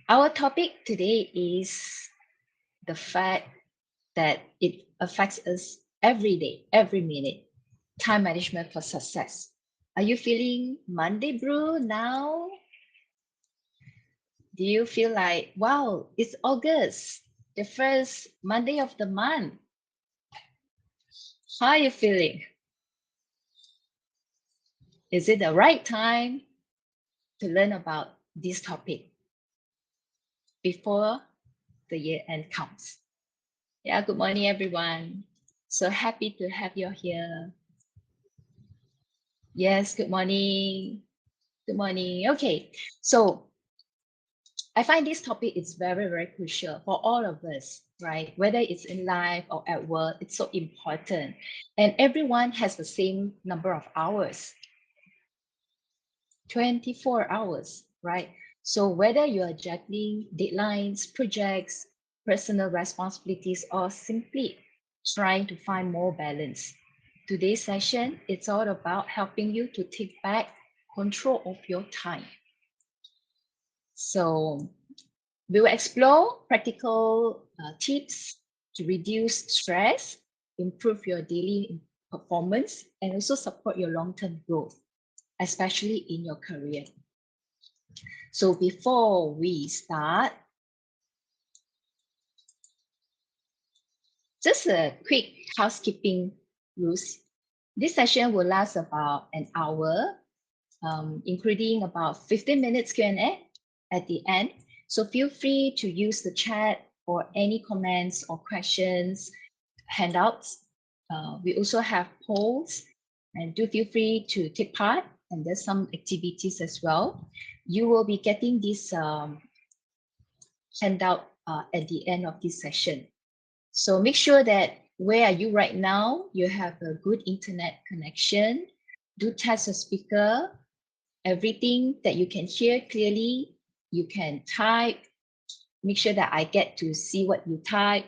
Our topic today is the fact that it affects us every day, every minute. Time management for success. Are you feeling Monday Brew now? Do you feel like, wow, it's August, the first Monday of the month? How are you feeling? Is it the right time to learn about this topic before the year end comes? Yeah, good morning, everyone. So happy to have you here. Yes, good morning. Good morning. Okay, so I find this topic is very, very crucial for all of us, right? Whether it's in life or at work, it's so important. And everyone has the same number of hours, 24 hours, right? So whether you are juggling deadlines, projects, personal responsibilities, or simply trying to find more balance, today's session, it's all about helping you to take back control of your time. So we will explore practical tips to reduce stress, improve your daily performance, and also support your long-term growth, especially in your career. So before we start, just a quick housekeeping rules. This session will last about an hour, including about 15 minutes Q&A at the end. So feel free to use the chat for any comments or questions, handouts. We also have polls, and do feel free to take part. And there's some activities as well. You will be getting this handout at the end of this session. So make sure that where are you right now, you have a good internet connection. Do test the speaker, everything that you can hear clearly. You can type. Make sure that I get to see what you type.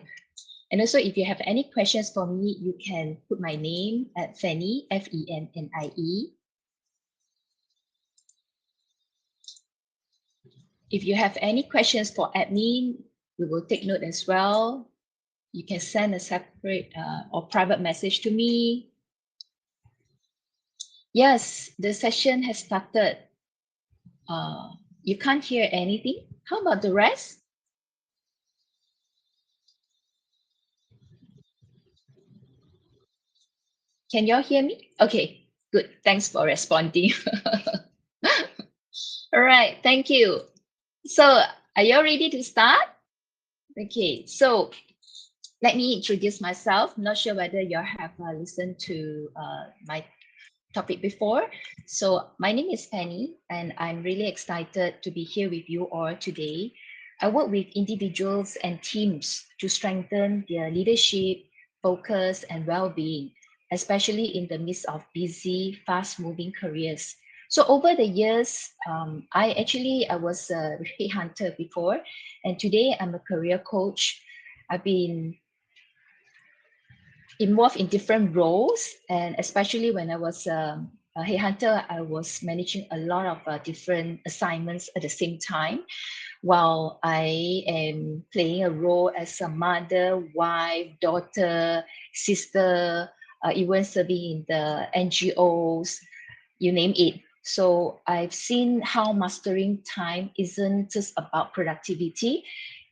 And also, if you have any questions for me, you can put my name at Fennie, Fennie. If you have any questions for admin, we will take note as well. You can send a separate or private message to me. Yes, the session has started. You can't hear anything. How about the rest? Can y'all hear me? Okay, good. Thanks for responding. All right, thank you. So, are you all ready to start? Okay, so let me introduce myself. Not sure whether you have listened to my topic before. So, my name is Penny, and I'm really excited to be here with you all today. I work with individuals and teams to strengthen their leadership, focus, and well being, especially in the midst of busy, fast moving careers. So, over the years, I was a headhunter before, and today I'm a career coach. I've been involved in different roles, and especially when I was a headhunter, I was managing a lot of different assignments at the same time, while I am playing a role as a mother, wife, daughter, sister, even serving in the NGOs, you name it. So I've seen how mastering time isn't just about productivity,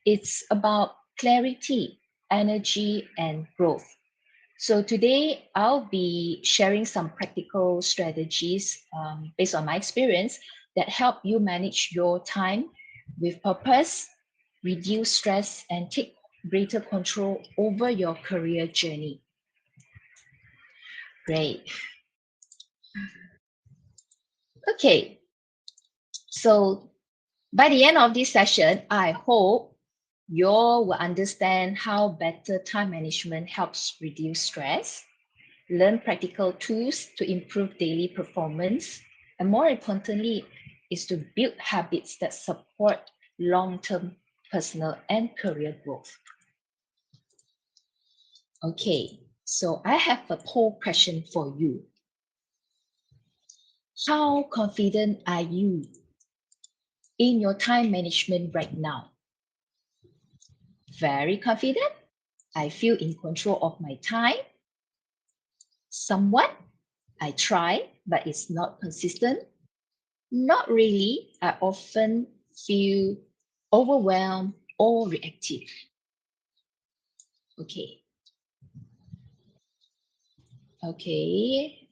it's about clarity, energy, and growth. So today I'll be sharing some practical strategies based on my experience that help you manage your time with purpose, reduce stress, and take greater control over your career journey. Great. Okay. So by the end of this session, I hope you all will understand how better time management helps reduce stress, learn practical tools to improve daily performance, and more importantly, is to build habits that support long-term personal and career growth. Okay, so I have a poll question for you. How confident are you in your time management right now? Very confident. I feel in control of my time. Somewhat. I try, but it's not consistent. Not really. I often feel overwhelmed or reactive. Okay. Okay.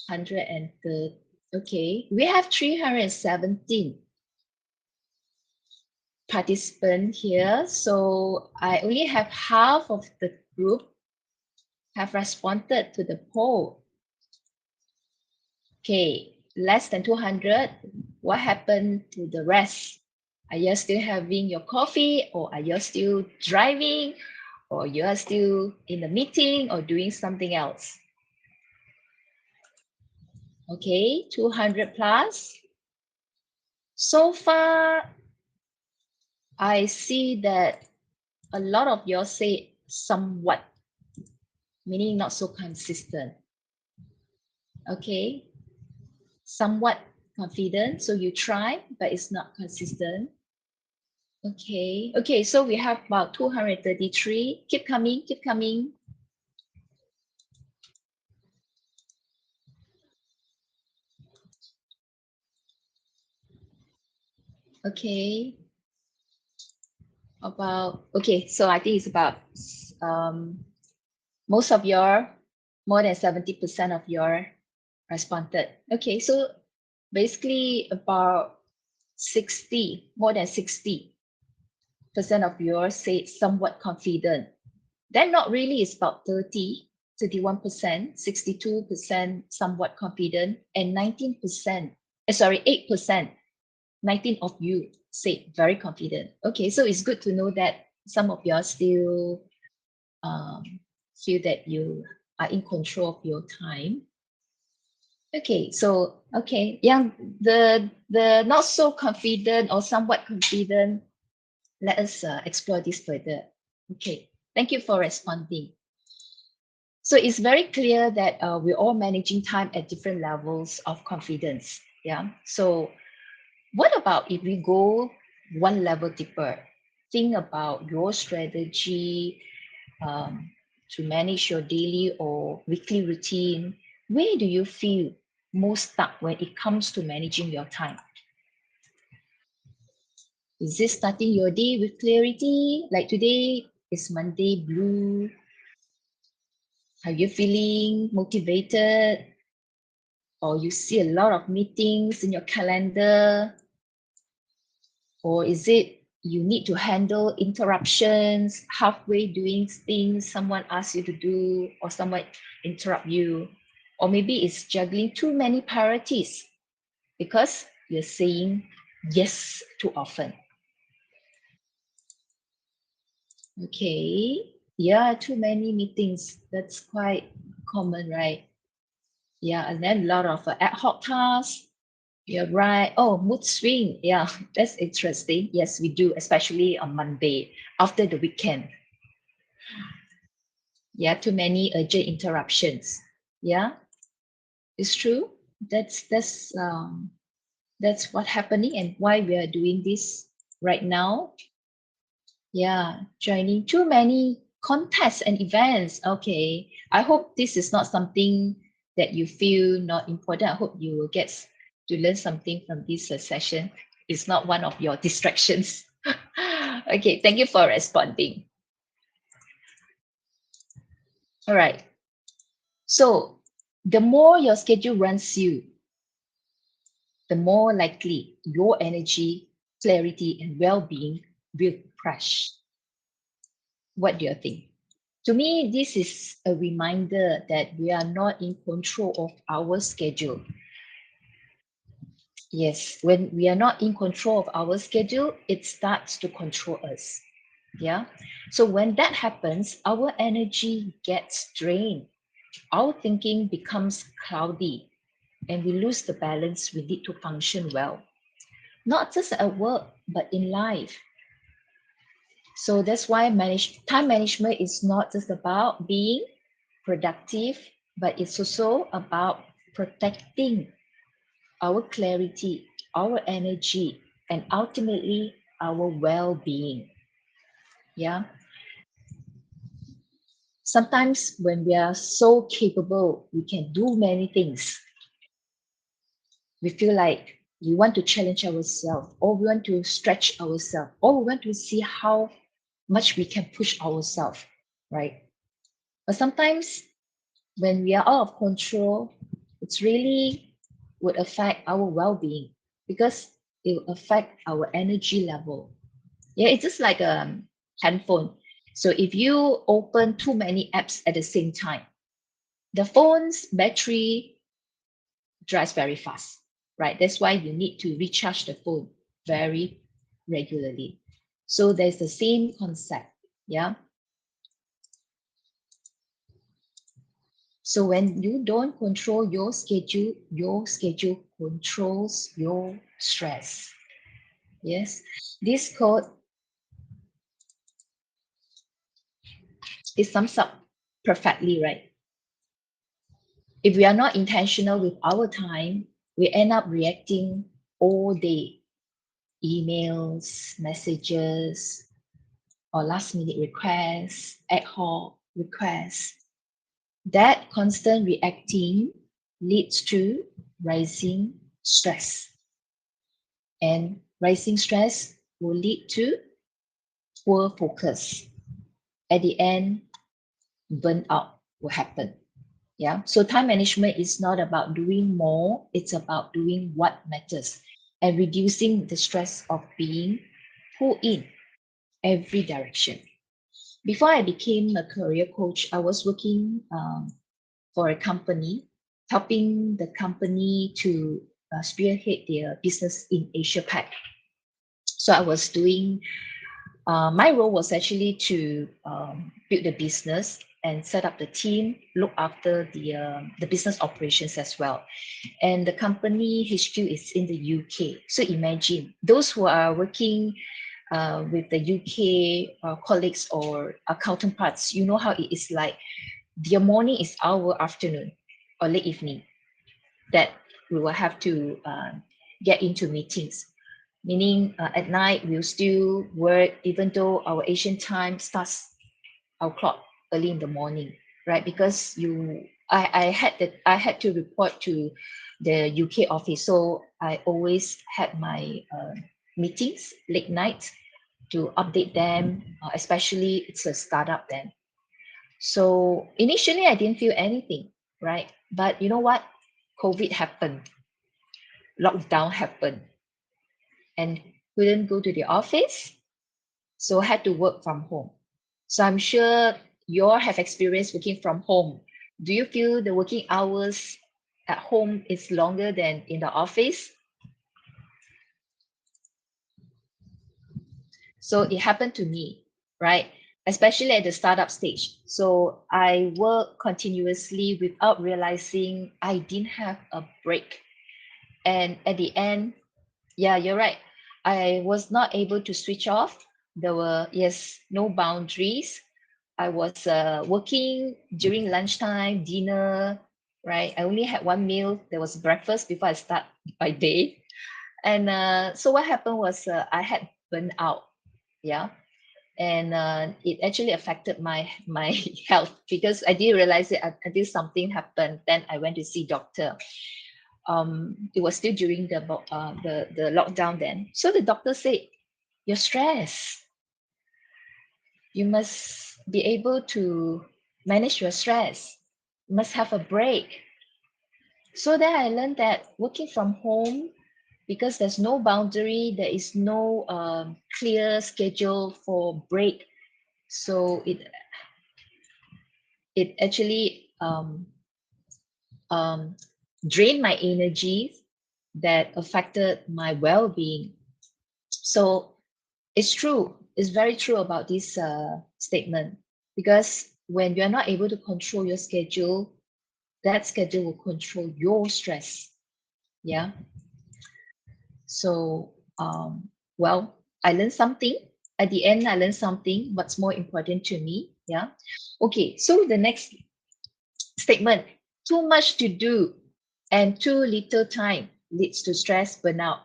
130. Okay. We have 317 participants here. So I only have half of the group have responded to the poll. Okay, less than 200. What happened to the rest? Are you still having your coffee, or are you still driving, or you are still in the meeting or doing something else? Okay, 200 plus. So far, I see that a lot of you say somewhat, meaning not so consistent. Okay, somewhat confident. So you try, but it's not consistent. Okay. Okay. So we have about 233. Keep coming. Keep coming. Okay. Okay. So I think it's about um, most of your, more than 70% of your responded. Okay. So basically about 60, more than 60% of yours say somewhat confident. Then not really, it's about 31%, 62% somewhat confident, and 19%, sorry, 8%, 19 of you say very confident. Okay, so it's good to know that some of you are still um, feel that you are in control of your time. Okay, so okay, yeah, the not so confident or somewhat confident, let us explore this further. Okay, thank you for responding. So it's very clear that we're all managing time at different levels of confidence. Yeah. So what about if we go one level deeper? Think about your strategy um, to manage your daily or weekly routine. Where do you feel most stuck when it comes to managing your time? Is it starting your day with clarity? Like today is Monday blue. Are you feeling motivated? Or you see a lot of meetings in your calendar? Or is it you need to handle interruptions halfway doing things someone asks you to do, or someone interrupt you? Or maybe it's juggling too many priorities because you're saying yes too often. Okay. Yeah, too many meetings. That's quite common, right? Yeah, and then a lot of ad hoc tasks. You're right. Oh, mood swing. Yeah, that's interesting. Yes, we do, especially on Monday after the weekend. Yeah, too many urgent interruptions. Yeah, it's true. That's what's happening and why we are doing this right now. Yeah, joining too many contests and events. Okay, I hope this is not something that you feel not important. I hope you will get to learn something from this session. It's not one of your distractions. Okay, thank you for responding. All right. So the more your schedule runs you, the more likely your energy, clarity, and well-being will crash. What do you think? To me, this is a reminder that we are not in control of our schedule. Yes, when we are not in control of our schedule, it starts to control us. Yeah. So when that happens, our energy gets drained, our thinking becomes cloudy, and we lose the balance we need to function well, not just at work, but in life. So that's why time management is not just about being productive, but it's also about protecting our clarity, our energy. and ultimately our well-being. Yeah. Sometimes when we are so capable, we can do many things. We feel like we want to challenge ourselves, or we want to stretch ourselves, or we want to see how much we can push ourselves, right? But sometimes when we are out of control, it's really would affect our well-being because it will affect our energy level. Yeah, it's just like a handphone. So if you open too many apps at the same time, the phone's battery dries very fast, right? That's why you need to recharge the phone very regularly. So there's the same concept. Yeah. So when you don't control your schedule controls your stress. Yes. This code, it sums up perfectly, right? If we are not intentional with our time, we end up reacting all day. Emails, messages, or last minute requests, ad hoc requests. That constant reacting leads to rising stress. And rising stress will lead to poor focus. At the end, burnout will happen. Yeah. So time management is not about doing more, it's about doing what matters and reducing the stress of being pulled in every direction. Before I became a career coach, I was working for a company, helping the company to spearhead their business in Asia Pac. So I was doing my role was actually to build the business and set up the team, look after the business operations as well. And the company HQ is in the UK. So imagine those who are working with the UK colleagues or counterparts, you know how it is like. Their morning is our afternoon or late evening that we will have to get into meetings. Meaning at night we'll still work even though our Asian time starts our clock early in the morning, right? Because I had to report to the UK office, so I always had my meetings late night to update them, especially it's a startup then. So initially I didn't feel anything, right? But you know what? COVID happened, lockdown happened, and couldn't go to the office, so had to work from home. So I'm sure you all have experience working from home. Do you feel the working hours at home is longer than in the office? So it happened to me, right? Especially at the startup stage. So I worked continuously without realizing I didn't have a break. And at the end, yeah, you're right. I was not able to switch off. There were, yes, no boundaries. I was working during lunchtime, dinner, right? I only had one meal. There was breakfast before I start my day. And so what happened was I had burnt out. Yeah. And it actually affected my health because I didn't realize it until something happened. Then I went to see doctor. It was still during the lockdown then. So the doctor said, "You're stressed. You must be able to manage your stress. You must have a break." So then I learned that working from home, because there's no boundary, there is no clear schedule for break. So it actually um, drained my energy that affected my well-being. So it's true. It's very true about this statement because when you're not able to control your schedule, that schedule will control your stress. Yeah. So, well, I learned something. At the end, I learned something. What's more important to me? Yeah. Okay. So the next statement: too much to do and too little time leads to stress burnout.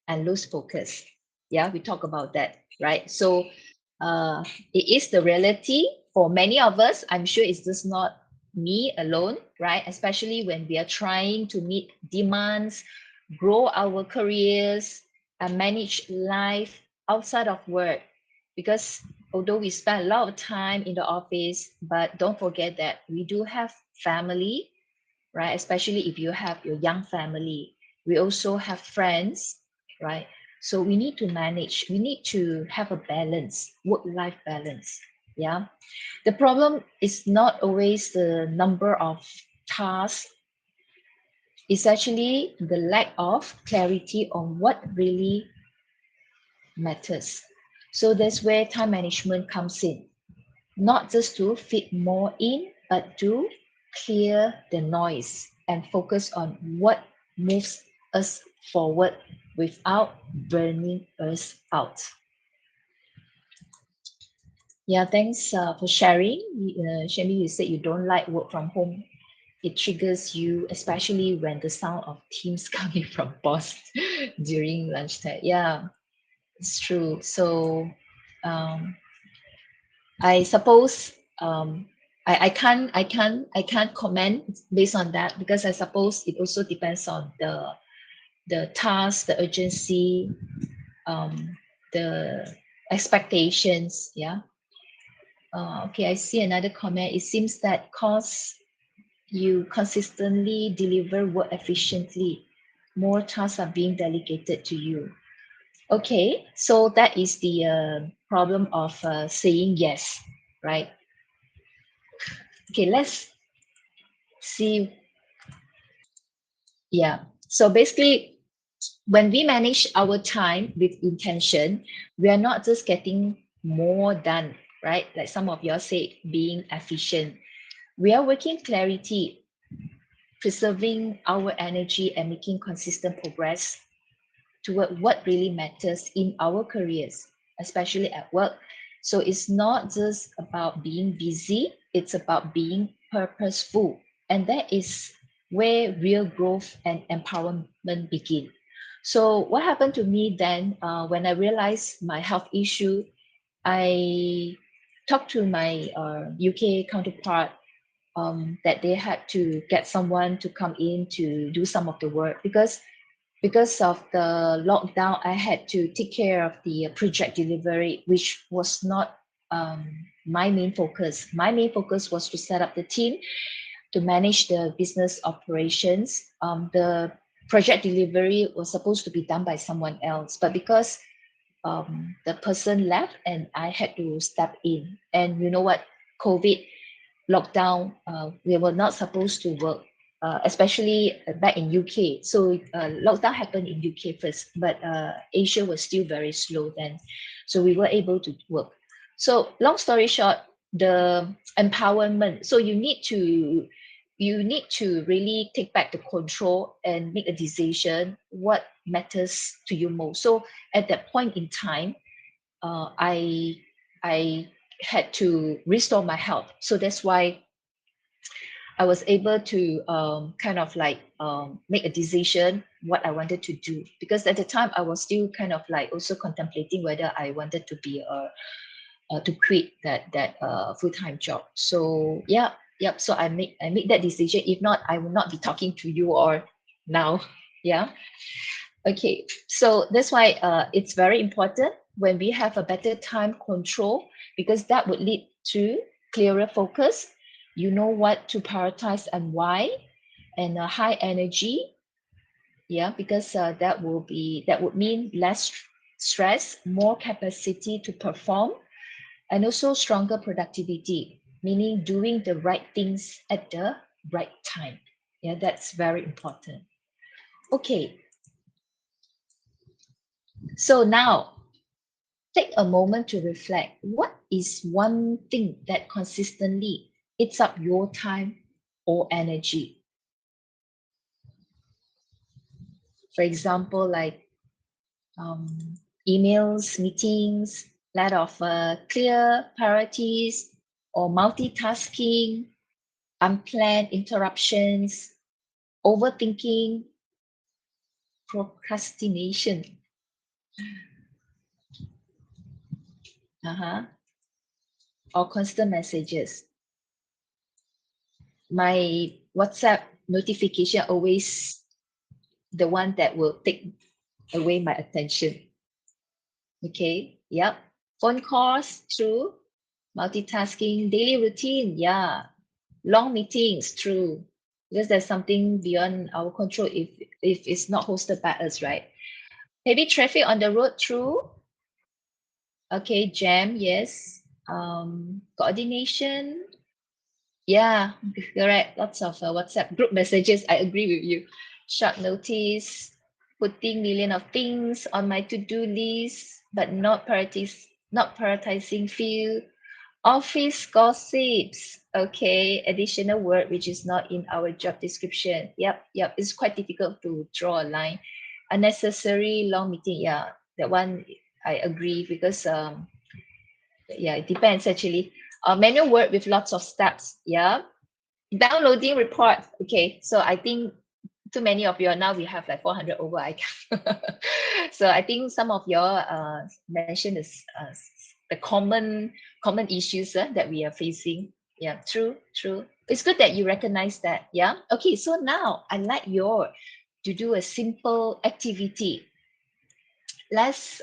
and lose focus. Yeah, we talk about that, right? So uh, it is the reality for many of us. I'm sure it's just not me alone, right? Especially when we are trying to meet demands, grow our careers, and manage life outside of work. Because although we spend a lot of time in the office, but don't forget that we do have family, right? Especially if you have your young family. We also have friends, right? So we need to manage, we need to have a balance, work-life balance. Yeah. The problem is not always the number of tasks, it's actually the lack of clarity on what really matters. So that's where time management comes in, not just to fit more in, but to clear the noise and focus on what moves us forward without burning us out. Yeah, thanks for sharing. Shami, you said you don't like work from home. It triggers you, especially when the sound of teams coming from boss during lunchtime. Yeah, it's true. So um, I suppose I can't comment based on that because I suppose it also depends on the task, the urgency, um, the expectations. Yeah. Okay, I see another comment. It seems that cause you consistently deliver work efficiently, more tasks are being delegated to you. Okay, so that is the problem of saying yes, right? Okay, let's see. Yeah. So basically, when we manage our time with intention, we are not just getting more done, right? Like some of you say, being efficient. We are working clarity, preserving our energy, and making consistent progress toward what really matters in our careers, especially at work. So it's not just about being busy, it's about being purposeful. And that is where real growth and empowerment begin. So, what happened to me then when I realized my health issue? I talked to my UK counterpart that they had to get someone to come in to do some of the work because of the lockdown, I had to take care of the project delivery, which was not my main focus. My main focus was to set up the team, to manage the business operations. The project delivery was supposed to be done by someone else, but because the person left and I had to step in. And you know what? COVID lockdown, we were not supposed to work, especially back in UK. So lockdown happened in UK first, but Asia was still very slow then. So we were able to work. So long story short, the empowerment. So you need to really take back the control and make a decision what matters to you most. So at that point in time, I had to restore my health. So that's why I was able to kind of like make a decision what I wanted to do, because at the time I was still kind of like also contemplating whether I wanted to be to quit that full-time job. So yeah, yep. So I made that decision. If not, I will not be talking to you or now. Yeah. Okay, so that's why it's very important when we have a better time control, because that would lead to clearer focus. You know what to prioritize and why, and a high energy. Yeah, because that would mean less stress, more capacity to perform, and also stronger productivity, meaning doing the right things at the right time. Yeah, that's very important. Okay, so now take a moment to reflect. What is one thing that consistently eats up your time or energy? For example, like um, emails, meetings, lack of clear priorities, or multitasking, unplanned interruptions, overthinking, procrastination. Uh-huh. Or constant messages. My WhatsApp notification always the one that will take away my attention. Okay. Yep. Phone calls, true. Multitasking, daily routine, yeah. Long meetings, true. Because there's something beyond our control if it's not hosted by us, right? Maybe traffic on the road, true. Okay, jam, yes. Coordination, yeah, correct. Lots of WhatsApp group messages. I agree with you. Short notice, putting million of things on my to-do list, but not prioritizing few. Office gossips. Okay, additional word which is not in our job description. Yep. It's quite difficult to draw a line. Unnecessary long meeting. Yeah, that one I agree because yeah, it depends actually. Manual work with lots of steps. Yeah, downloading report. Okay, so I think too many of you now we have like 400 over icons. So I think some of your mentioned is the common issues that we are facing. Yeah, true. It's good that you recognize that. Yeah. Okay, so now I like your to do a simple activity. Let's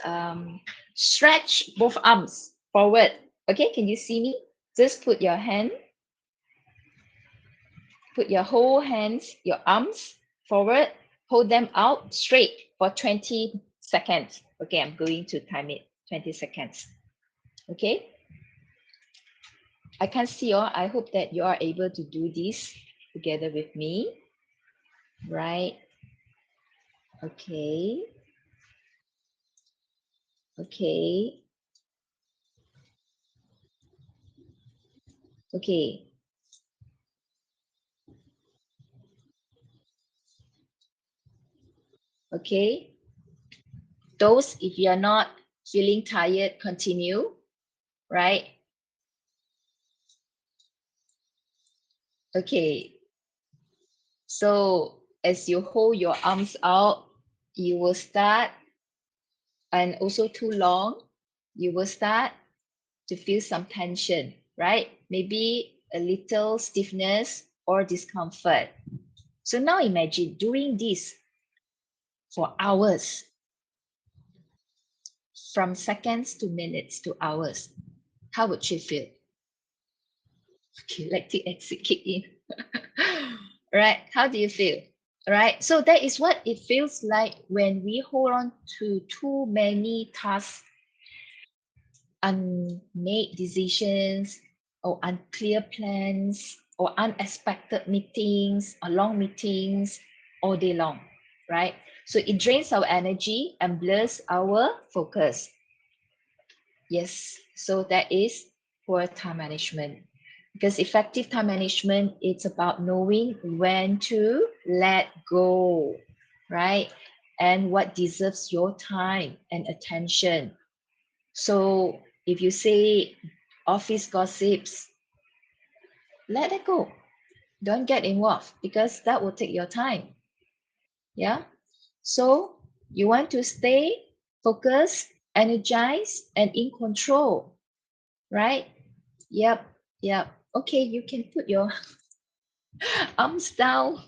stretch both arms forward. Okay, can you see me? Just put your whole hands, your arms forward, hold them out straight for 20 seconds. Okay, I'm going to time it 20 seconds. Okay, I can't see you. I hope that you are able to do this together with me. Right. Okay. Okay. Okay. Okay. Those, if you are not feeling tired, continue. Right. Okay. So as you hold your arms out, you will start, and also too long, you will start to feel some tension, right? Maybe a little stiffness or discomfort. So now imagine doing this for hours, from seconds to minutes to hours. How would you feel? Okay, lactic acid kick in. Right? How do you feel? Right? So that is what it feels like when we hold on to too many tasks, unmade decisions, or unclear plans, or unexpected meetings or long meetings all day long, right? So it drains our energy and blurs our focus. Yes, so that is poor time management. Because effective time management, it's about knowing when to let go, right? And what deserves your time and attention. So if you say office gossips, let it go. Don't get involved because that will take your time. Yeah. So you want to stay focused, energized, and in control, right? Yep. Yep. Okay, you can put your arms down.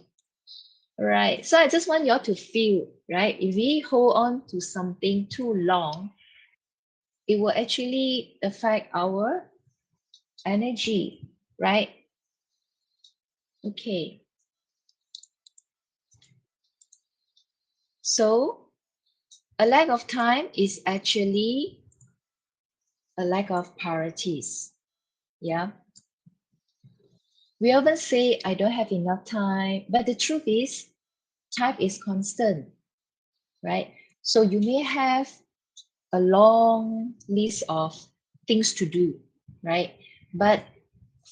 Right. So I just want you all to feel, right? If we hold on to something too long, it will actually affect our energy, right? Okay. So a lack of time is actually a lack of priorities. Yeah. We often say, I don't have enough time, but the truth is, time is constant, right? So you may have a long list of things to do, right? But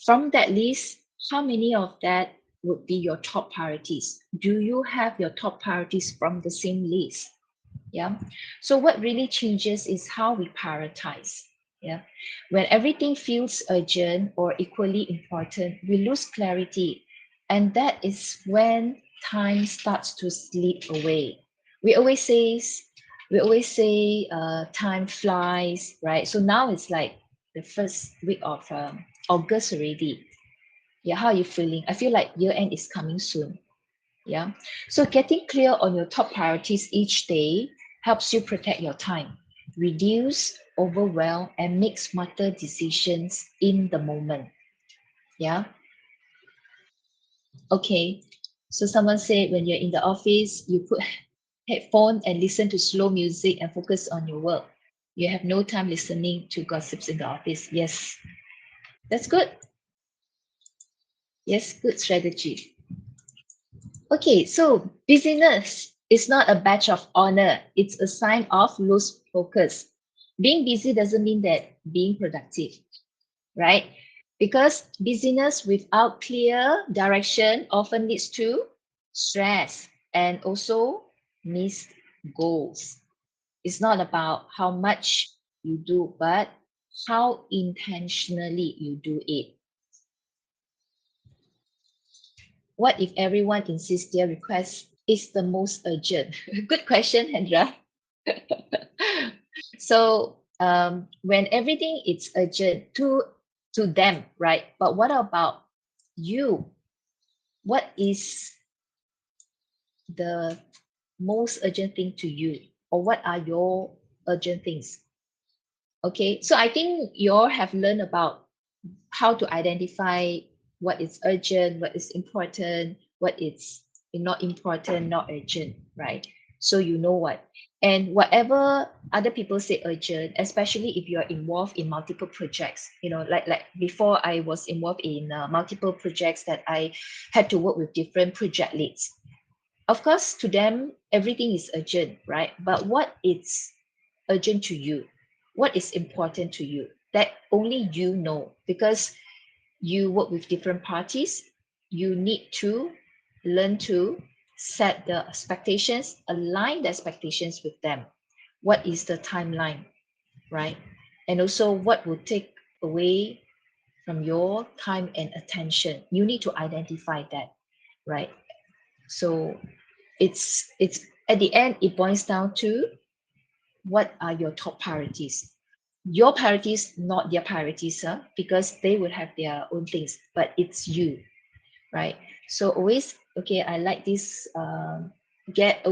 from that list, how many of that would be your top priorities? Do you have your top priorities from the same list? Yeah. So what really changes is how we prioritize. Yeah. When everything feels urgent or equally important, we lose clarity. And that is when time starts to slip away. We always say We always say time flies, right? So now it's like the first week of August already. Yeah, how are you feeling? I feel like year end is coming soon. Yeah. So getting clear on your top priorities each day helps you protect your time, reduce overwhelm, and make smarter decisions in the moment. Yeah. Okay. So someone said when you're in the office, you put headphone and listen to slow music and focus on your work. You have no time listening to gossips in the office. Yes, that's good. Yes, good strategy. Okay, so busyness is not a badge of honor. It's a sign of loose focus. Being busy doesn't mean that being productive, right? Because busyness without clear direction often leads to stress and also missed goals. It's not about how much you do, but how intentionally you do it. What if everyone insists their request is the most urgent? Good question, Hendra. So when everything is urgent to them, right? But what about you? What is the most urgent thing to you, or what are your urgent things? Okay, so I think you all have learned about how to identify what is urgent, what is important, what is not important, not urgent, right? So you know what. And whatever other people say urgent, especially if you're involved in multiple projects, like before I was involved in multiple projects that I had to work with different project leads. Of course, to them, everything is urgent, right? But what is urgent to you? What is important to you? That only you know, because you work with different parties. You need to learn to set the expectations, align the expectations with them. What is the timeline, right? And also what will take away from your time and attention. You need to identify that, right? So it's at the end it boils down to what are your top priorities. Your priorities, not their priorities, huh? Because they will have their own things, but it's you, right? So always, okay, I like this. Get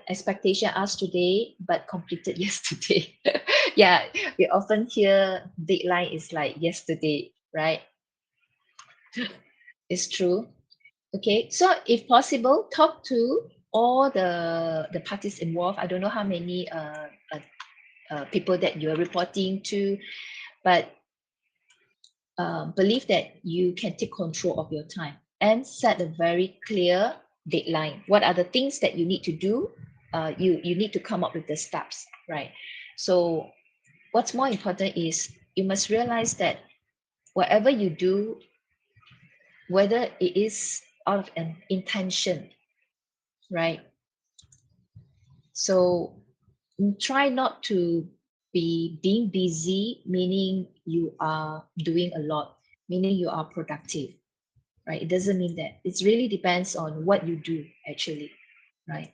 expectation asked today, but completed yesterday. Yeah, we often hear deadline is like yesterday, right? It's true. Okay, so if possible, talk to all the parties involved. I don't know how many people that you're reporting to, but believe that you can take control of your time and set a very clear deadline. What are the things that you need to do? You need to come up with the steps, right? So what's more important is you must realize that whatever you do, whether it is out of an intention, right? So try not to be being busy, meaning you are doing a lot, meaning you are productive, right? It doesn't mean that. It really depends on what you do, actually, right?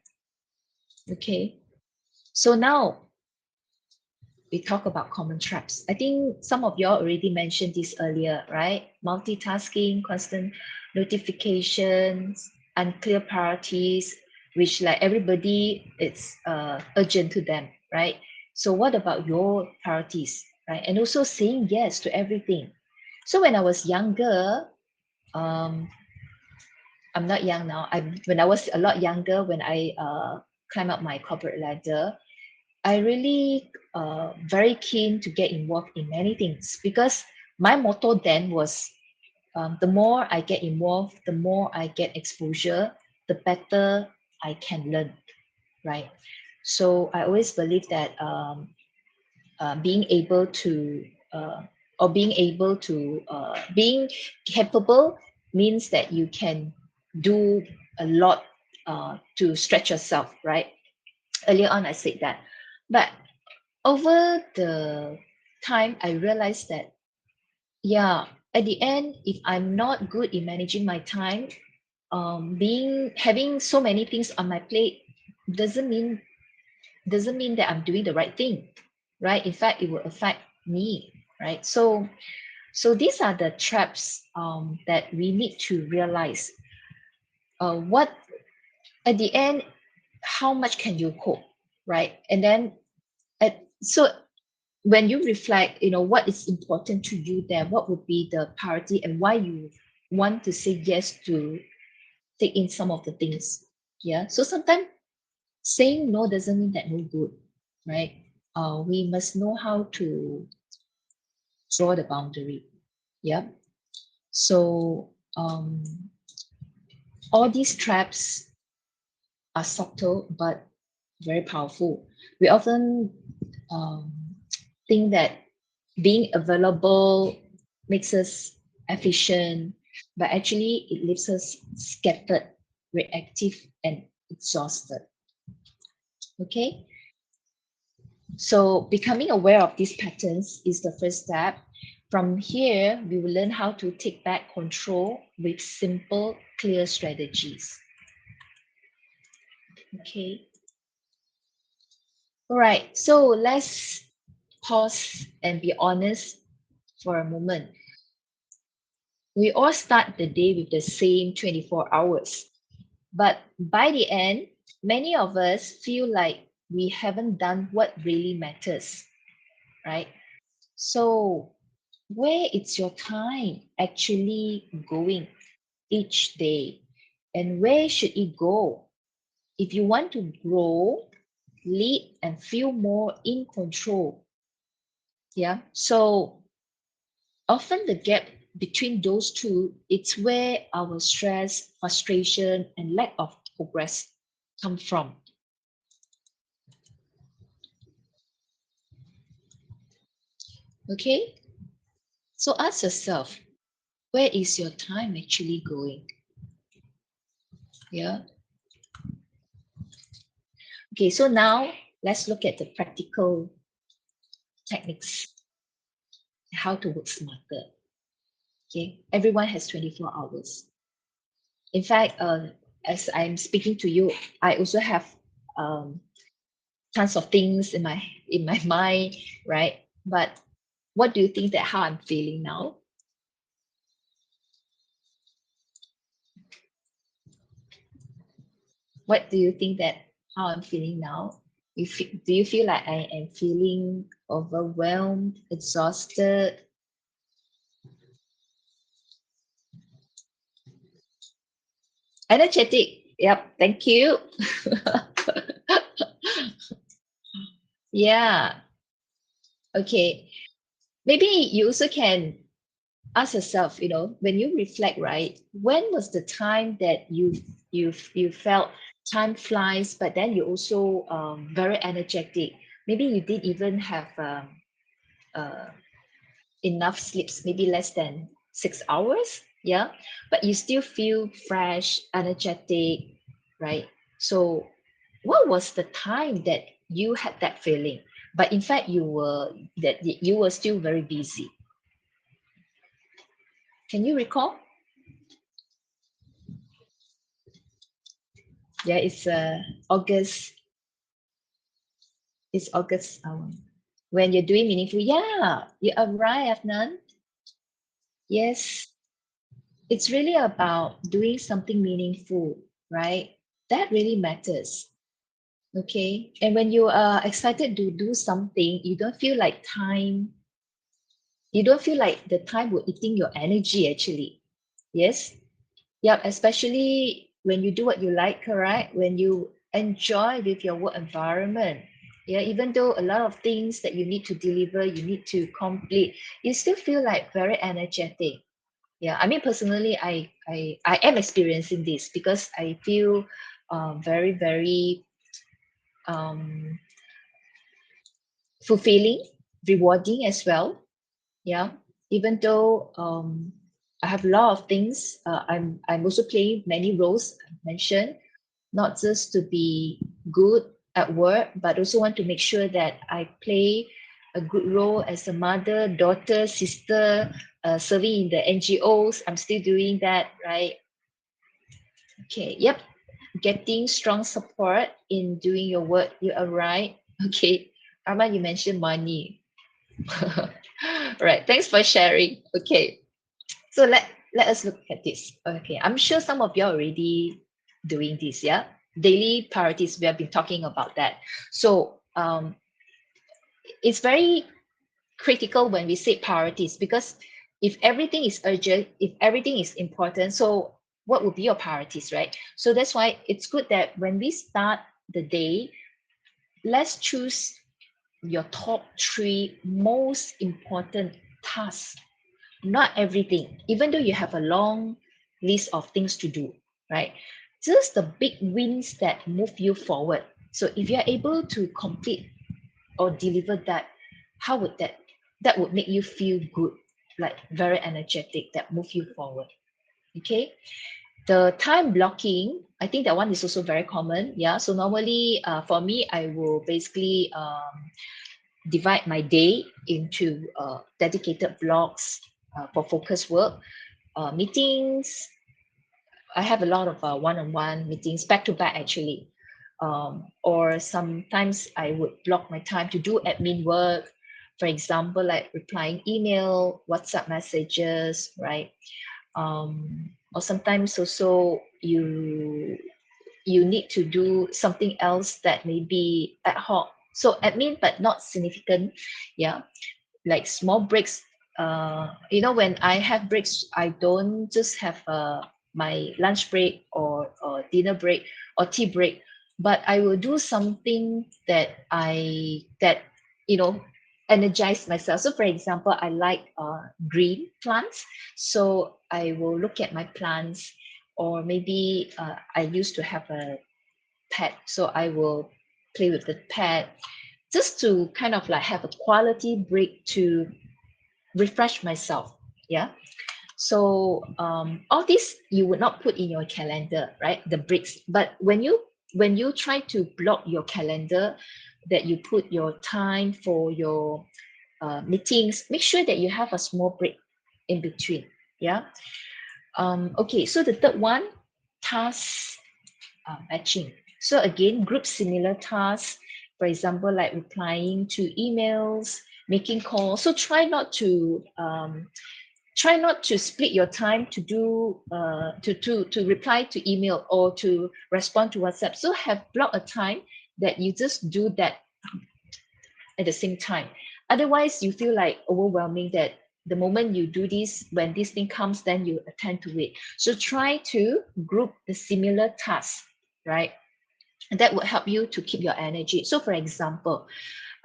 Okay. So now we talk about common traps. I think some of y'all already mentioned this earlier, right? Multitasking, constant notifications, unclear priorities, which like everybody, it's urgent to them, right? So what about your priorities, right? And also saying yes to everything. So when I was younger, um, I'm not young now. When I was a lot younger, when I climbed up my corporate ladder, I really very keen to get involved in many things because my motto then was the more I get involved, the more I get exposure, the better I can learn, right? So I always believe that being able to being capable means that you can do a lot to stretch yourself, right? Earlier on I said that, but over the time I realized that, yeah, at the end, if I'm not good in managing my time, being having so many things on my plate doesn't mean doesn't mean that I'm doing the right thing, right? In fact, it will affect me, right? So these are the traps that we need to realize. What at the end, how much can you cope, right? And then so when you reflect, what is important to you there, what would be the priority and why you want to say yes to take in some of the things. Yeah. So sometimes saying no doesn't mean that no good, right? We must know how to draw the boundary. Yeah. So all these traps are subtle but very powerful. We often um, think that being available makes us efficient, but actually it leaves us scattered, reactive, and exhausted. Okay, so becoming aware of these patterns is the first step. From here, we will learn how to take back control with simple, clear strategies. Okay, all right, so let's pause and be honest for a moment. We all start the day with the same 24 hours. But by the end, many of us feel like we haven't done what really matters, right? So, where is your time actually going each day? And where should it go? If you want to grow, lead, and feel more in control, yeah. So, often the gap between those two, it's where our stress, frustration, and lack of progress come from. Okay, so ask yourself, where is your time actually going? Yeah. Okay, so now let's look at the practical techniques, how to work smarter. Okay, everyone has 24 hours. In fact, as I'm speaking to you, I also have um, tons of things in my mind, right? But what do you think that how I'm feeling now? What do you think that how I'm feeling now? Do you feel like I am feeling overwhelmed, exhausted, energetic? Yep, thank you. Yeah, okay. Maybe you also can ask yourself, when you reflect, right? When was the time that you felt time flies, but then you also very energetic? Maybe you didn't even have uh, enough sleeps, maybe less than 6 hours, yeah, but you still feel fresh, energetic, right? So, what was the time that you had that feeling? But in fact, you were still very busy. Can you recall? Yeah, August. It's August. When you're doing meaningful. Yeah, you are right, Afnan. Yes, it's really about doing something meaningful, right? That really matters. Okay. And when you are excited to do something, you don't feel like the time will eating your energy actually. Yes. Yep. Especially when you do what you like, correct? When you enjoy with your work environment. Yeah, even though a lot of things that you need to deliver, you need to complete, you still feel like very energetic. Yeah, I mean personally, I am experiencing this because I feel very, very um fulfilling, rewarding as well. Yeah, even though I have a lot of things, I'm also playing many roles. I mentioned not just to be good at work, but also want to make sure that I play a good role as a mother, daughter, sister, serving in the NGOs. I'm still doing that, right? Okay, yep. Getting strong support in doing your work, you are right. Okay. Arman, you mentioned money. Right. Thanks for sharing. Okay. So let us look at this. Okay. I'm sure some of you are already doing this. Yeah. Daily priorities. We have been talking about that. So it's very critical when we say priorities, because if everything is urgent, if everything is important, so what would be your priorities, right? So that's why it's good that when we start the day, let's choose your top three most important tasks. Not everything, even though you have a long list of things to do, right? Just the big wins that move you forward. So if you're able to complete or deliver that, how would that would make you feel good, like very energetic, that move you forward. Okay. The time blocking, I think that one is also very common. Yeah. So normally, for me, I will basically divide my day into dedicated blocks for focus work, meetings. I have a lot of one-on-one meetings back to back, actually. Or sometimes I would block my time to do admin work, for example, like replying email, WhatsApp messages, right? Or sometimes also you need to do something else that may be ad hoc. So admin, but not significant. Yeah, like small breaks. When I have breaks, I don't just have my lunch break or dinner break or tea break, but I will do something that you know energize myself. So for example, I like green plants, so I will look at my plants. Or maybe I used to have a pet, so I will play with the pet, just to kind of like have a quality break to refresh myself. Yeah. So all this you would not put in your calendar, right? The breaks. But when you try to block your calendar, that you put your time for your meetings, make sure that you have a small break in between. Yeah. Okay. So the third one, task matching. So again, group similar tasks, for example, like replying to emails, making calls. So try not to split your time to do to reply to email or to respond to WhatsApp. So have block a time that you just do that at the same time. Otherwise, you feel like overwhelming that the moment you do this, when this thing comes, then you attend to it. So try to group the similar tasks, right? And that would help you to keep your energy. So for example,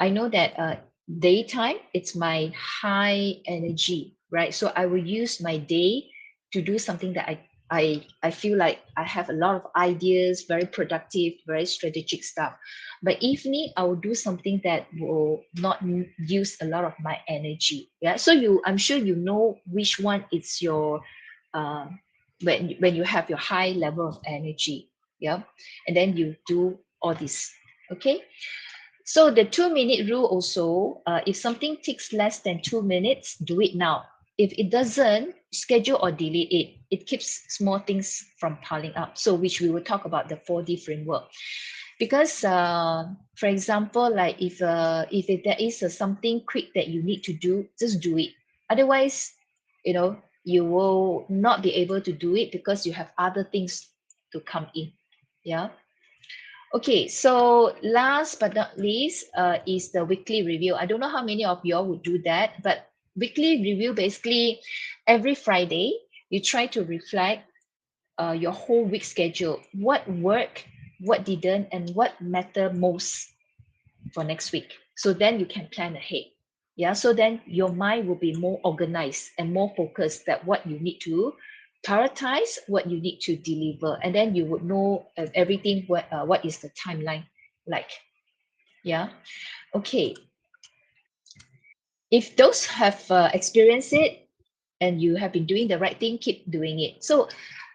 I know that daytime, it's my high energy, right? So I will use my day to do something that I feel like I have a lot of ideas, very productive, very strategic stuff. But evening, I will do something that will not use a lot of my energy. Yeah. So I'm sure you know which one is your uh, when you have your high level of energy. Yeah. And then you do all this. Okay. So the 2 minute rule also, if something takes less than 2 minutes, do it now. If it doesn't, schedule or delete it. It keeps small things from piling up. So which we will talk about the 4D framework. Because for example, like if there is something quick that you need to do, just do it. Otherwise, you will not be able to do it because you have other things to come in. Yeah. Okay, so last but not least is the weekly review. I don't know how many of y'all would do that, but weekly review, basically every Friday, you try to reflect your whole week schedule. What worked, what didn't, and what matter most for next week. So then you can plan ahead. Yeah, so then your mind will be more organized and more focused that what you need to prioritize, what you need to deliver, and then you would know everything. What is the timeline like? Yeah. Okay. If those have experienced it and you have been doing the right thing, keep doing it. So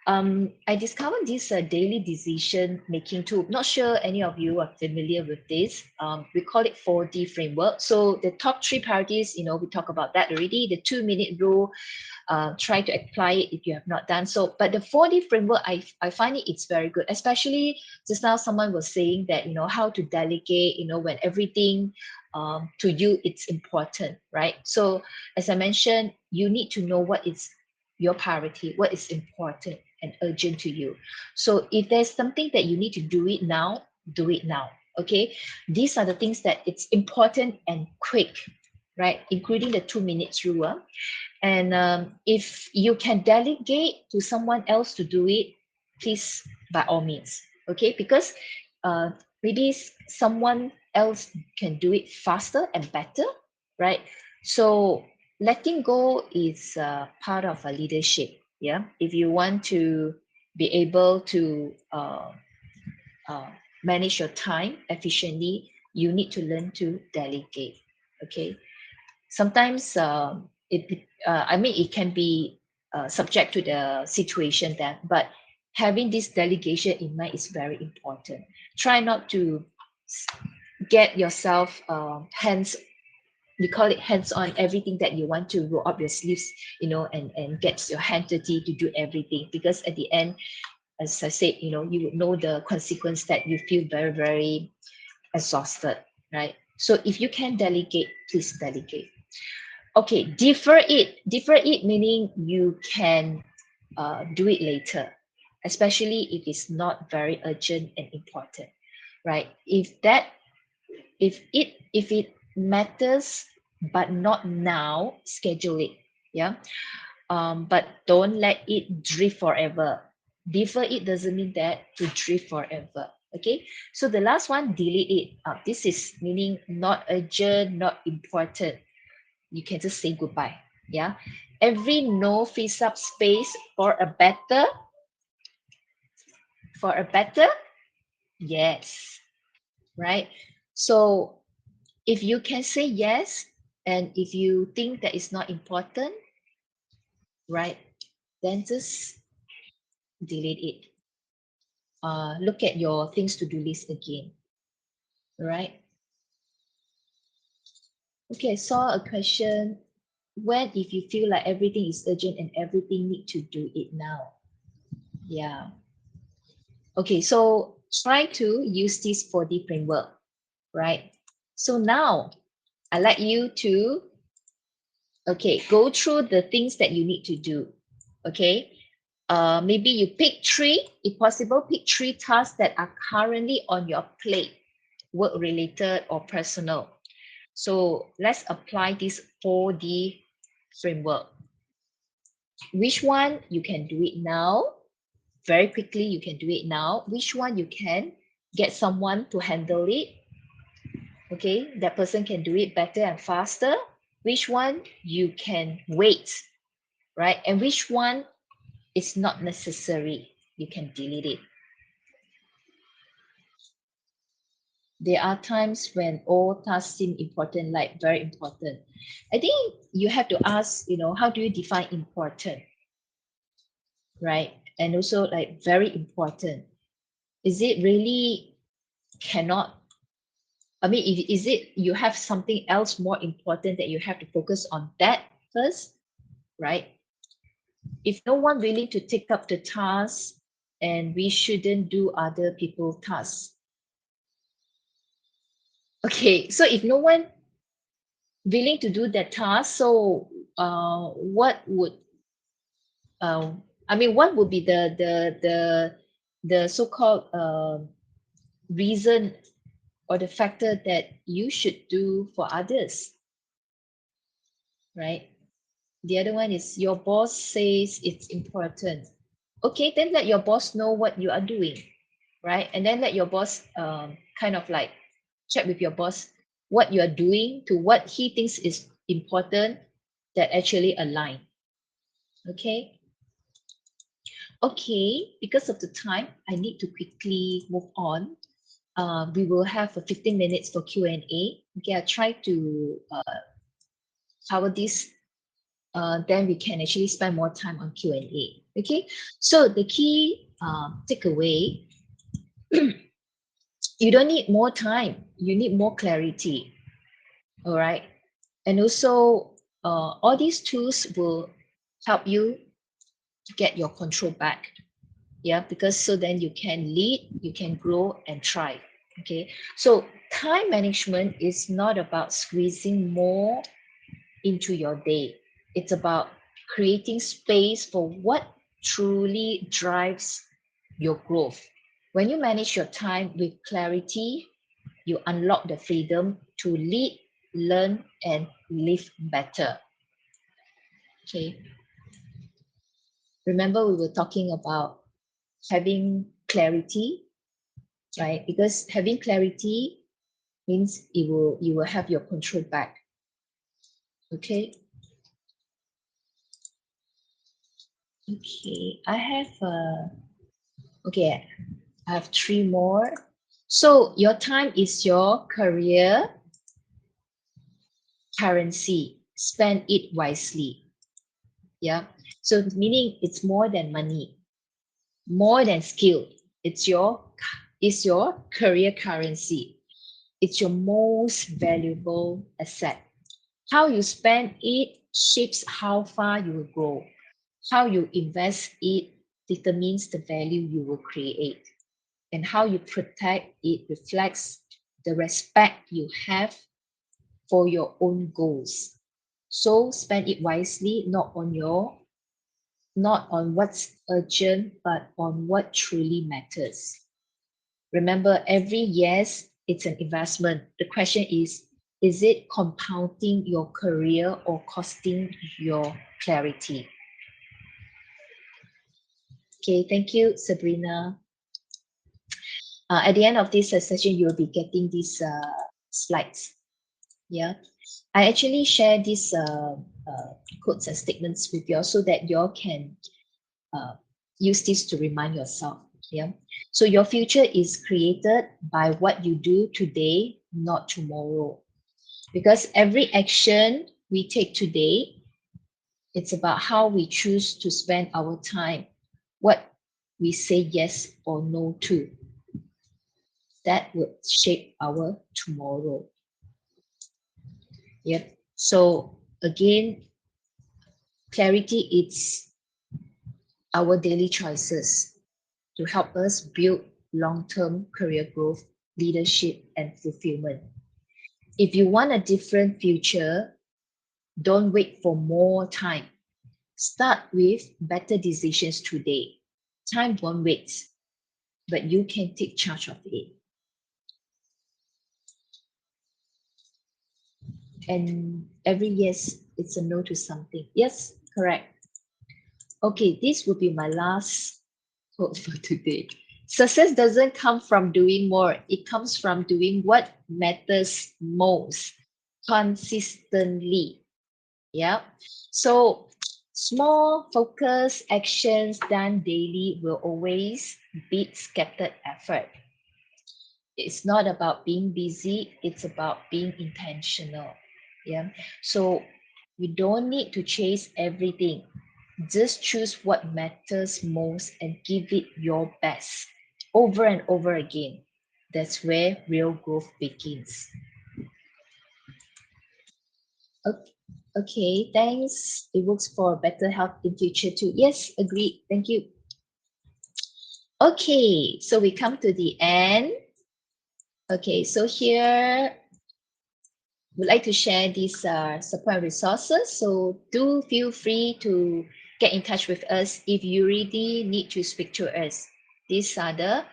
I discovered this daily decision making tool. Not sure any of you are familiar with this. We call it 4D framework. So the top three priorities, we talk about that already. The 2-minute rule, try to apply it if you have not done so. But the 4D framework, I find it's very good, especially just now someone was saying that, how to delegate, when everything to you, it's important, right? So as I mentioned, you need to know what is your priority, what is important and urgent to you. So if there's something that you need to do it now, do it now. Okay. These are the things that it's important and quick, right? Including the 2 minutes rule. And if you can delegate to someone else to do it, please, by all means, okay? Because uh, maybe someone else can do it faster and better, right? So letting go is part of a leadership. Yeah. If you want to be able to uh, manage your time efficiently, you need to learn to delegate. Okay. Sometimes I mean, it can be subject to the situation then, but having this delegation in mind is very important. Try not to get yourself hands, we call it hands on everything that you want to roll up your sleeves, and get your hand dirty to do everything, because at the end, as I said, you would know the consequence that you feel very, very exhausted, right? So if you can delegate, please delegate. Okay, defer it meaning you can do it later, especially if it's not very urgent and important, right? If it matters but not now, schedule it. Yeah. But don't let it drift forever. Defer it doesn't mean that to drift forever. Okay. So the last one, delete it. This is meaning not urgent, not important. You can just say goodbye. Yeah. Every no frees up space for a better yes. Right. So if you can say yes, and if you think that it's not important, right, then just delete it. Look at your things to do list again. Right. Okay, I saw a question. When if you feel like everything is urgent and everything need to do it now? Yeah. Okay, so try to use this 4D framework, right? So now I'd like you to, okay, go through the things that you need to do. Okay. Maybe you pick three, if possible, pick three tasks that are currently on your plate, work related or personal. So let's apply this 4D framework. Which one you can do it now? Very quickly, you can do it now. Which one you can get someone to handle it? Okay, that person can do it better and faster. Which one you can wait, right? And which one is not necessary? You can delete it. There are times when all tasks seem important, like very important. I think you have to ask, how do you define important, right? And also like very important. Is it really cannot? I mean, is it you have something else more important that you have to focus on that first, right? If no one willing to take up the task, and we shouldn't do other people's tasks. Okay, so if no one willing to do that task, so what would I mean, what would be the so-called reason or the factor that you should do for others, right? The other one is your boss says it's important. Okay, then let your boss know what you are doing, right? And then let your boss kind of like check with your boss what you are doing to what he thinks is important, that actually align. Okay. Okay, because of the time, I need to quickly move on. We will have a 15 minutes for Q&A. Okay, I try to cover this then we can actually spend more time on Q&A. Okay, so the key takeaway, you don't need more time, you need more clarity. All right, and also all these tools will help you to get your control back. Yeah, because so then you can lead, you can grow and thrive. Okay, so time management is not about squeezing more into your day. It's about creating space for what truly drives your growth. When you manage your time with clarity, you unlock the freedom to lead, learn, and live better. Okay. Remember, we were talking about having clarity, right? Because having clarity means you will have your control back. Okay. Okay. Okay, I have three more. So your time is your career currency. Spend it wisely. Yeah. So meaning it's more than money, more than skill. It's your career currency. It's your most valuable asset. How you spend it shapes how far you will go. How you invest it determines the value you will create. And how you protect it reflects the respect you have for your own goals. So spend it wisely, not on what's urgent, but on what truly matters. Remember, every yes, it's an investment. The question is it compounding your career or costing your clarity? Okay, thank you, Sabrina. At the end of this session, you'll be getting these slides. Yeah, I actually share these quotes and statements with you all so that you all can uh, use this to remind yourself. Yeah. So your future is created by what you do today, not tomorrow. Because every action we take today, it's about how we choose to spend our time, what we say yes or no to. That would shape our tomorrow. Yep. So again, clarity is our daily choices to help us build long-term career growth, leadership, and fulfillment. If you want a different future, don't wait for more time. Start with better decisions today. Time won't wait, but you can take charge of it. And every yes, it's a no to something. Yes, correct. Okay, this will be my last quote for today. Success doesn't come from doing more, it comes from doing what matters most consistently. Yeah. So small focused actions done daily will always beat scattered effort. It's not about being busy, it's about being intentional. Yeah. So you don't need to chase everything. Just choose what matters most and give it your best over and over again. That's where real growth begins. Okay, thanks. It works for better health in future too. Yes, agreed. Thank you. Okay, so we come to the end. Okay, so here we'd like to share these support resources. So do feel free to get in touch with us if you really need to speak to us. These are the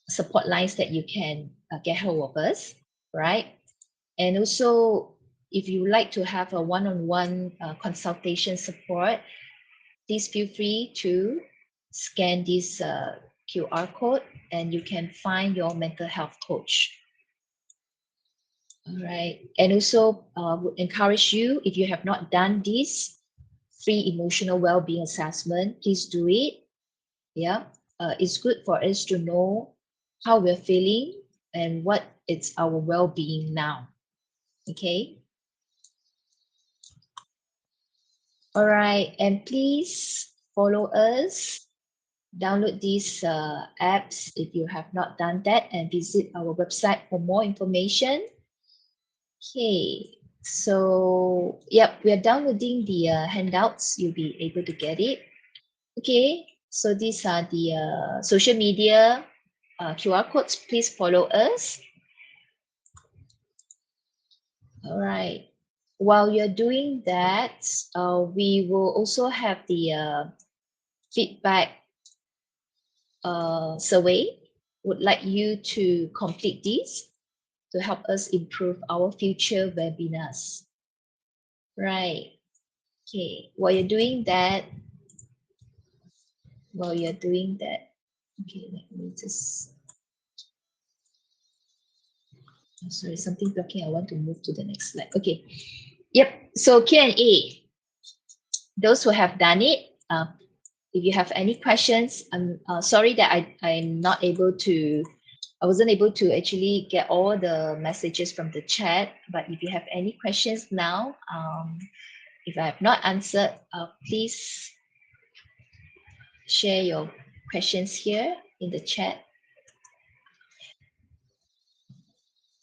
support lines that you can get hold of us, right? And also, if you like to have a one-on-one consultation support, please feel free to scan this QR code and you can find your mental health coach. All right. And also, would encourage you, if you have not done this free emotional well-being assessment, please do it. Yeah. It's good for us to know how we're feeling and what is our well-being now. Okay. All right, and please follow us. Download these apps if you have not done that, and visit our website for more information. Okay, so yep, we are downloading the handouts. You'll be able to get it. Okay, so these are the social media QR codes. Please follow us. All right. While you're doing that, we will also have the feedback survey. Would like you to complete this to help us improve our future webinars. Right. Okay. While you're doing that, okay, let me just, oh, sorry, something blocking. I want to move to the next slide. Okay. Yep. So Q&A. Those who have done it, if you have any questions, I'm sorry that I'm not able to, I wasn't able to actually get all the messages from the chat. But if you have any questions now, if I have not answered, please share your questions here in the chat.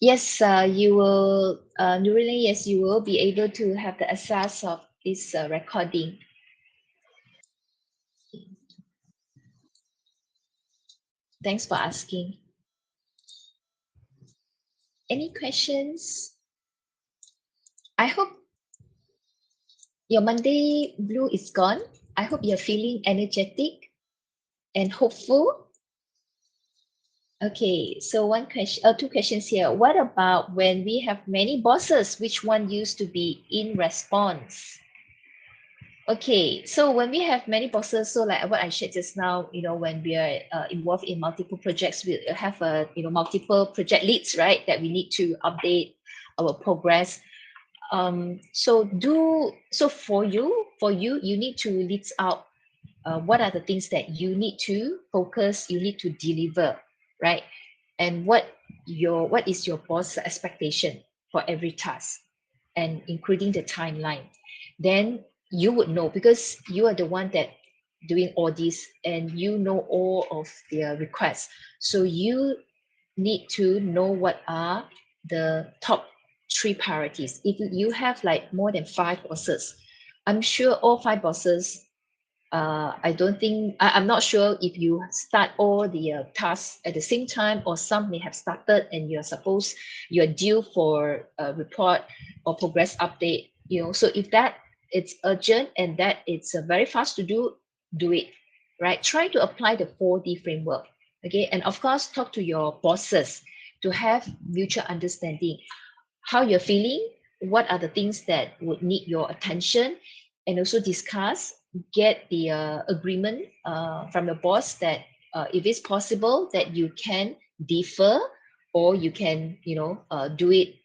Yes, you will, Nurulin, yes, you will be able to have the access of this recording. Thanks for asking. Any questions? I hope your Monday blue is gone. I hope you're feeling energetic and hopeful. Okay, so one question, two questions here. What about when we have many bosses? Which one used to be in response? Okay, so when we have many bosses, so like what I shared just now, when we are involved in multiple projects, we have multiple project leads, right? That we need to update our progress. So for you, you need to list out what are the things that you need to focus, you need to deliver, right? And what is your boss expectation for every task, and including the timeline. Then you would know, because you are the one that doing all this, and you know all of their requests. So you need to know what are the top three priorities. If you have like more than five bosses, I'm sure all five bosses, I don't think, I'm not sure if you start all the tasks at the same time, or some may have started and you're due for a report or progress update. So if that it's urgent and that it's very fast to do it, right? Try to apply the 4D framework. Okay, and of course talk to your bosses to have mutual understanding, how you're feeling, what are the things that would need your attention, and also discuss, get the agreement from your boss that if it's possible that you can defer, or you can do it,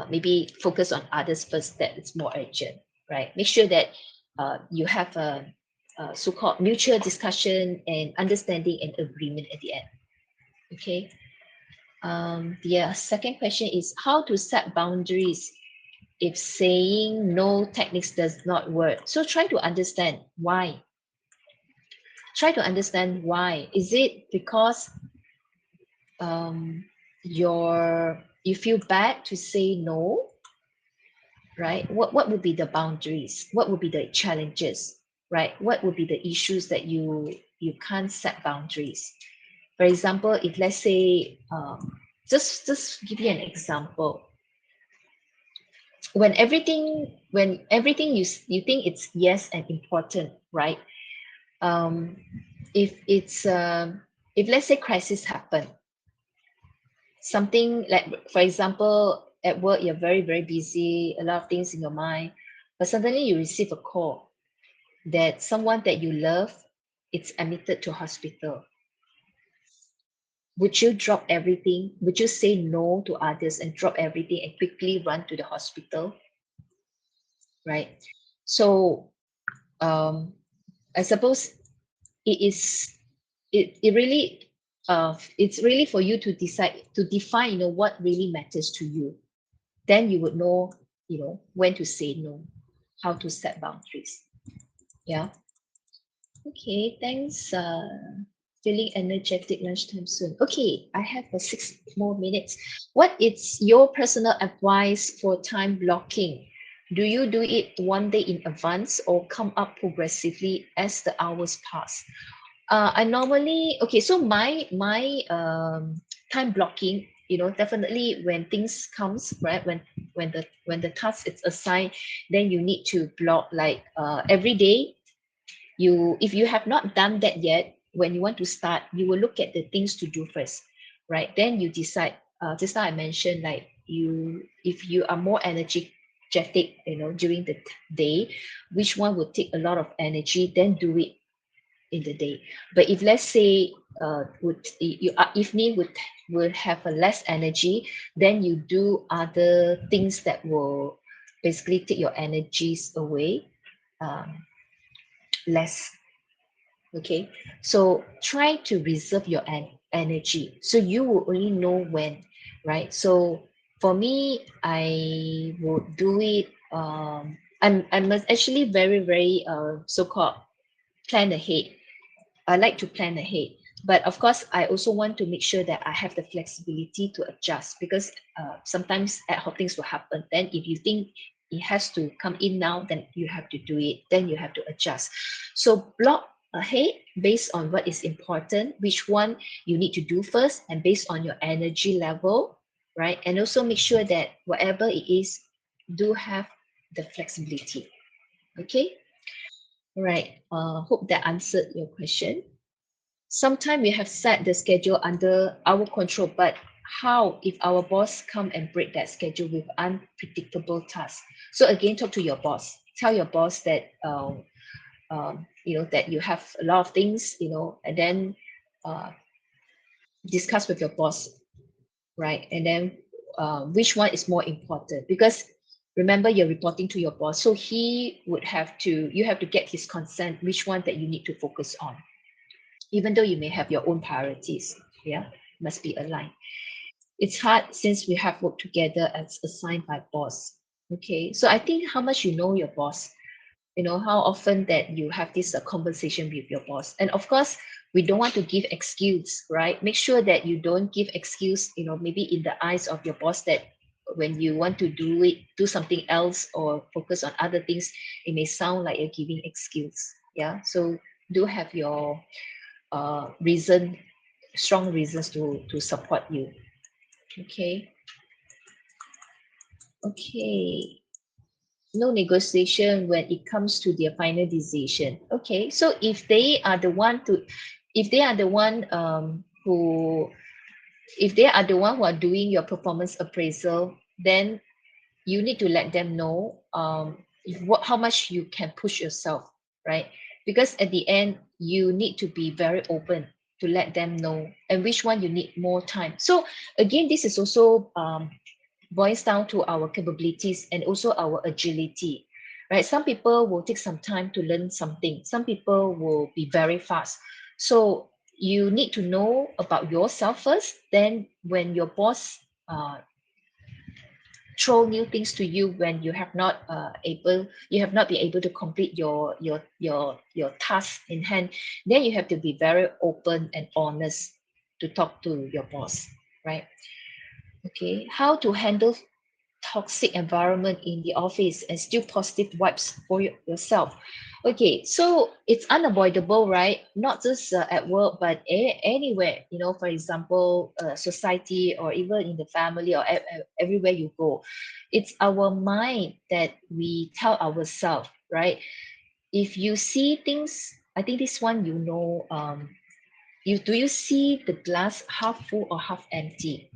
maybe focus on others first that it's more urgent, right? Make sure that you have a so-called mutual discussion and understanding and agreement at the end. Okay. The second question is how to set boundaries if saying no techniques does not work. So try to understand why. Try to understand why. Is it because um, you feel bad to say no, right? What would be the boundaries? What would be the challenges, right? What would be the issues that you can't set boundaries? For example, if let's say, just give you an example. When everything you think it's yes and important, right? um if let's say crisis happen, something like, for example, at work you're very very busy, a lot of things in your mind, but suddenly you receive a call that someone that you love, it's admitted to hospital. Would you drop everything? Would you say no to others and drop everything and quickly run to the hospital, right? So um I suppose it is it really it's really for you to decide, to define, what really matters to you. Then you would know, when to say no. how to set boundaries. Yeah. Okay, thanks. Feeling energetic lunchtime soon. Okay, I have 6 more minutes. What is your personal advice for time blocking? Do you do it one day in advance or come up progressively as the hours pass? I normally okay. So my time blocking, definitely when things comes right when the task is assigned, then you need to block like every day. If you have not done that yet, when you want to start, you will look at the things to do first, right? Then you decide. Just now I mentioned, like, if you are more energetic, during the day, which one would take a lot of energy, then do it in the day. But if let's say would you evening would have a less energy, then you do other things that will basically take your energies away um, less. Okay, so try to reserve your energy so you will only know when, right? So for me, I would do it. I'm actually very very so-called plan ahead. I like to plan ahead. But of course, I also want to make sure that I have the flexibility to adjust, because sometimes ad hoc things will happen. Then, if you think it has to come in now, then you have to do it. Then you have to adjust. So, block ahead based on what is important, which one you need to do first, and based on your energy level, right? And also make sure that whatever it is, do have the flexibility. Okay. Right. Hope that answered your question. Sometimes we have set the schedule under our control, but how if our boss come and break that schedule with unpredictable tasks? So again, talk to your boss. Tell your boss that that you have a lot of things, and then uh, discuss with your boss, right? And then which one is more important? Because remember, you're reporting to your boss, so you have to get his consent, which one that you need to focus on, even though you may have your own priorities. Yeah, must be aligned. It's hard since we have worked together as assigned by boss. Okay, so I think how much you know your boss, how often that you have this conversation with your boss. And of course, we don't want to give excuse, right? Make sure that you don't give excuse, maybe in the eyes of your boss, that when you want to do something else or focus on other things, it may sound like you're giving excuse. Yeah, so do have your reason, strong reasons to support you. Okay. Okay. No negotiation when it comes to their final decision. Okay. So if they are the one who if they are the one who are doing your performance appraisal, then you need to let them know how much you can push yourself, right? Because at the end, you need to be very open to let them know and which one you need more time. So again, this is also boils down to our capabilities and also our agility, right? Some people will take some time to learn something. Some people will be very fast. So you need to know about yourself first. Then when your boss throw new things to you when you have not been able to complete your task in hand, then you have to be very open and honest to talk to your boss, right? Okay, how to handle toxic environment in the office and still positive vibes for yourself. Okay, so it's unavoidable, right? Not just at work, but anywhere. For example, society, or even in the family, or everywhere you go. It's our mind that we tell ourselves, right? If you see things, I think this one, do you see the glass half full or half empty?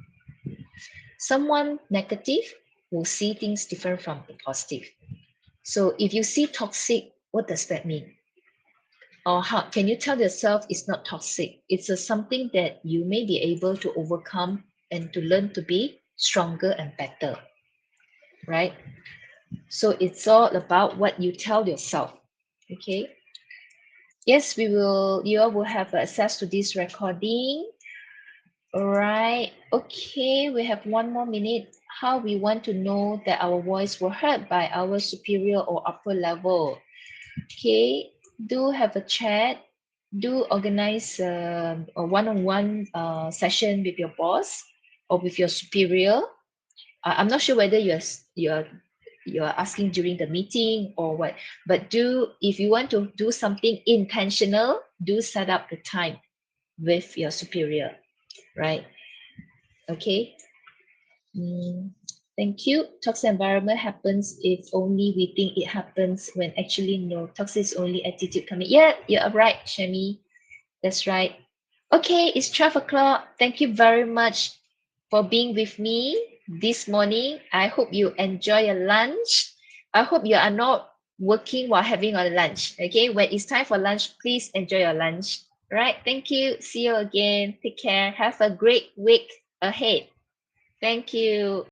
Someone negative will see things different from the positive. So if you see toxic, what does that mean? Or how can you tell yourself it's not toxic? It's something that you may be able to overcome and to learn to be stronger and better, right? So it's all about what you tell yourself. Okay. Yes, you all will have access to this recording. All right. Okay, we have 1 more minute. how we want to know that our voice were heard by our superior or upper level. Okay, do have a chat, do organize a one-on-one session with your boss or with your superior. I'm not sure whether you're asking during the meeting or what, but do, if you want to do something intentional, do set up the time with your superior, right? Okay. Mm, thank you. Toxic environment happens if only we think it happens, when actually no. Toxic is only attitude coming. Yeah, you're right, Shami. That's right. Okay, it's 12 o'clock. Thank you very much for being with me this morning. I hope you enjoy your lunch. I hope you are not working while having a lunch. Okay, when it's time for lunch, please enjoy your lunch. Right. Thank you. See you again. Take care. Have a great week ahead. Thank you.